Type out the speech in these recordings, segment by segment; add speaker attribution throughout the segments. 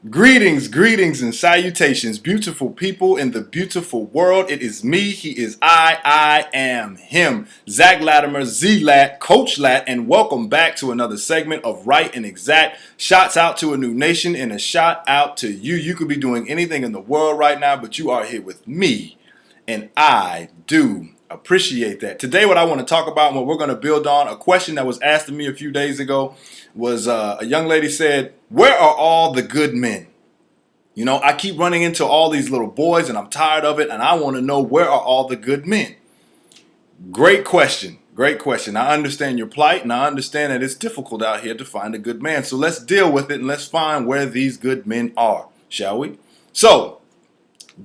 Speaker 1: Greetings, and salutations, beautiful people in the beautiful world. It is me, he is I am him. Zach Latimer, Z-Lat, Coach Lat, and welcome back to another segment of Right and Exact. Shouts out to a new nation and a shout out to you. You could be doing anything in the world right now, but you are here with me, and I do appreciate that. Today, what I want to talk about and what we're going to build on, a question that was asked to me a few days ago was a young lady said, where are all the good men? You know, I keep running into all these little boys and I'm tired of it and I want to know, where are all the good men? Great question. Great question. I understand your plight and I understand that it's difficult out here to find a good man. So let's deal with it and let's find where these good men are, shall we? So,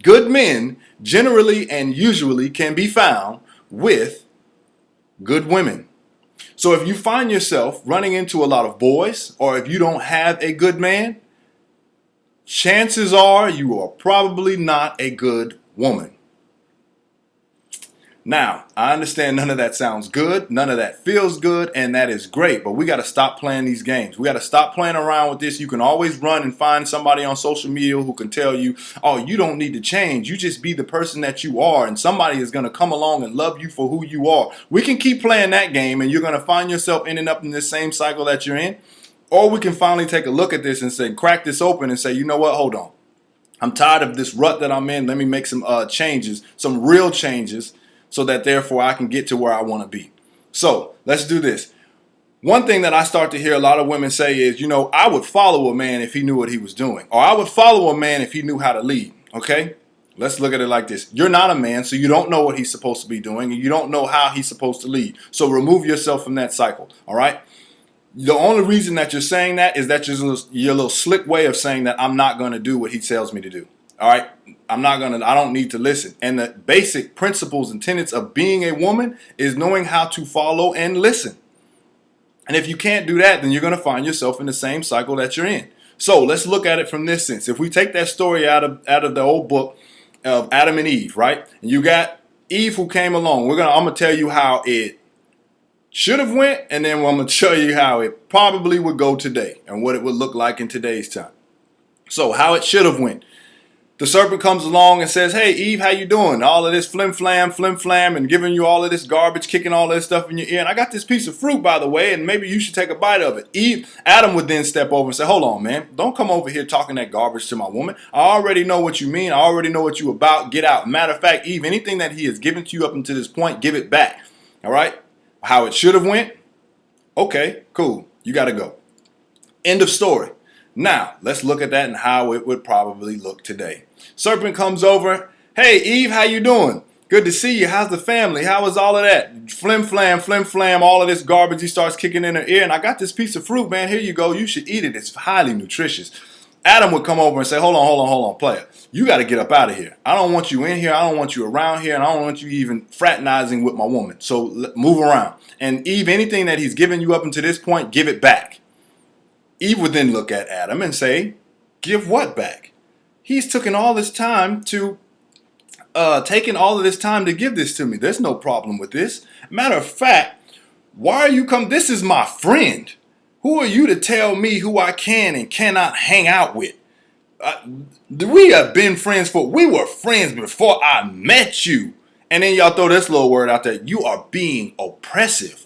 Speaker 1: good men generally and usually can be found with good women. So if you find yourself running into a lot of boys, or if you don't have a good man, chances are you are probably not a good woman. Now, I understand none of that sounds good, none of that feels good, and that is great, but we got to stop playing these games. We got to stop playing around with this. You can always run and find somebody on social media who can tell you, oh, you don't need to change. You just be the person that you are, and somebody is going to come along and love you for who you are. We can keep playing that game, and you're going to find yourself ending up in this same cycle that you're in, or we can finally take a look at this and say, crack this open and say, you know what, hold on. I'm tired of this rut that I'm in. Let me make some changes, some real changes, so that therefore I can get to where I want to be. So let's do this. One thing that I start to hear a lot of women say is, you know, I would follow a man if he knew what he was doing, or I would follow a man if he knew how to lead. Okay, let's look at it like this. You're not a man, so you don't know what he's supposed to be doing, and you don't know how he's supposed to lead. So remove yourself from that cycle. All right. The only reason that you're saying that is that your little slick way of saying that I'm not going to do what he tells me to do. All right. I don't need to listen. And the basic principles and tenets of being a woman is knowing how to follow and listen. And if you can't do that, then you're going to find yourself in the same cycle that you're in. So let's look at it from this sense. If we take that story out of the old book of Adam and Eve, right? And you got Eve who came along. I'm going to tell you how it should have went, and then I'm going to show you how it probably would go today and what it would look like in today's time. So how it should have went. The serpent comes along and says, hey, Eve, how you doing? All of this flim flam, and giving you all of this garbage, kicking all this stuff in your ear. And I got this piece of fruit, by the way, and maybe you should take a bite of it. Adam would then step over and say, hold on, man. Don't come over here talking that garbage to my woman. I already know what you mean. I already know what you about. Get out. Matter of fact, Eve, anything that he has given to you up until this point, give it back. All right? How it should have went? Okay, cool. You got to go. End of story. Now, let's look at that and how it would probably look today. Serpent comes over. Hey, Eve, how you doing? Good to see you. How's the family? How is all of that? Flim flam, all of this garbage he starts kicking in her ear. And I got this piece of fruit, man. Here you go. You should eat it. It's highly nutritious. Adam would come over and say, hold on, player. You got to get up out of here. I don't want you in here. I don't want you around here. And I don't want you even fraternizing with my woman. So move around. And Eve, anything that he's given you up until this point, give it back. Eve would then look at Adam and say, give what back? He's taken all this time to give this to me. There's no problem with this. Matter of fact, why are you come? This is my friend. Who are you to tell me who I can and cannot hang out with? We have been friends we were friends before I met you. And then y'all throw this little word out there. You are being oppressive.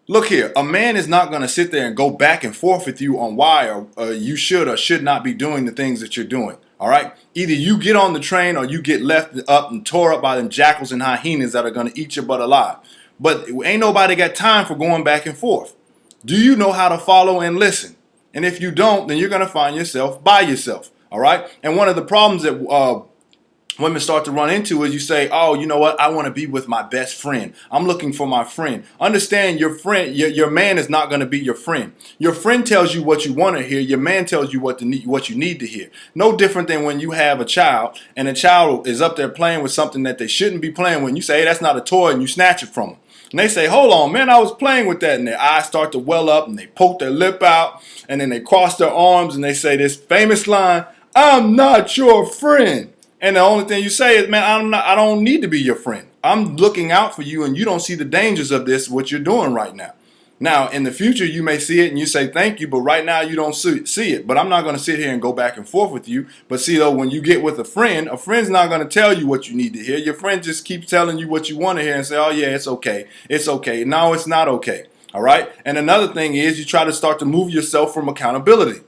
Speaker 1: Look here, a man is not going to sit there and go back and forth with you on why you should or should not be doing the things that you're doing. All right? Either you get on the train or you get left up and tore up by them jackals and hyenas that are going to eat your butt alive. But ain't nobody got time for going back and forth. Do you know how to follow and listen? And if you don't, then you're going to find yourself by yourself. All right? And one of the problems that women start to run into is you say, oh, you know what? I want to be with my best friend. I'm looking for my friend. Understand, your friend, your man is not going to be your friend. Your friend tells you what you want to hear. Your man tells you what you need to hear. No different than when you have a child and a child is up there playing with something that they shouldn't be playing with. And you say, hey, that's not a toy, and you snatch it from them. And they say, hold on, man, I was playing with that. And their eyes start to well up and they poke their lip out and then they cross their arms and they say this famous line, I'm not your friend. And the only thing you say is, man, I don't need to be your friend. I'm looking out for you and you don't see the dangers of this, what you're doing right now. Now, in the future, you may see it and you say thank you, but right now you don't see it. But I'm not going to sit here and go back and forth with you. But see, though, when you get with a friend's not going to tell you what you need to hear. Your friend just keeps telling you what you want to hear and say, oh, yeah, it's okay. It's okay. No, it's not okay. All right. And another thing is you try to start to move yourself from accountability.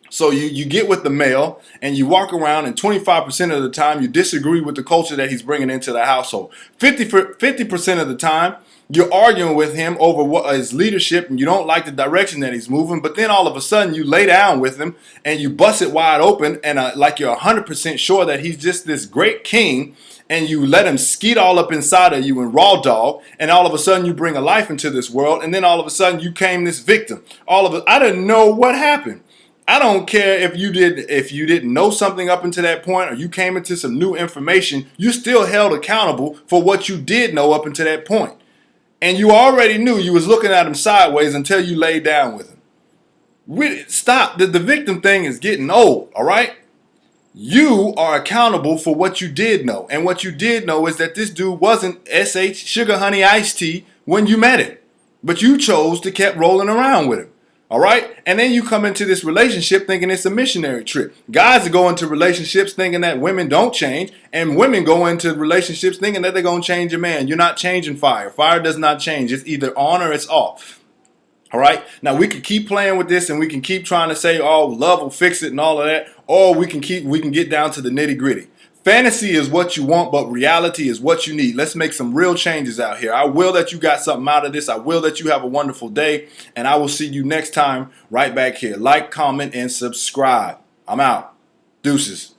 Speaker 1: So you get with the male and you walk around, and 25% of the time you disagree with the culture that he's bringing into the household. 50% of the time you're arguing with him over what his leadership, and you don't like the direction that he's moving. But then all of a sudden you lay down with him and you bust it wide open, and like you're 100% sure that he's just this great king, and you let him skeet all up inside of you and raw dog, and all of a sudden you bring a life into this world, and then all of a sudden you came this victim. I didn't know what happened. I don't care if you didn't know something up until that point, or you came into some new information. You still held accountable for what you did know up until that point. And you already knew you was looking at him sideways until you laid down with him. Stop. The victim thing is getting old, all right? You are accountable for what you did know. And what you did know is that this dude wasn't SH Sugar Honey Iced Tea when you met him. But you chose to keep rolling around with him. All right? And then you come into this relationship thinking it's a missionary trip. Guys go into relationships thinking that women don't change, and women go into relationships thinking that they're going to change a man. You're not changing fire. Fire does not change. It's either on or it's off. All right? Now, we can keep playing with this, and we can keep trying to say, oh, love will fix it and all of that, or we can get down to the nitty gritty. Fantasy is what you want, but reality is what you need. Let's make some real changes out here. I will that you got something out of this. I will that you have a wonderful day, and I will see you next time right back here. Like, comment, and subscribe. I'm out. Deuces.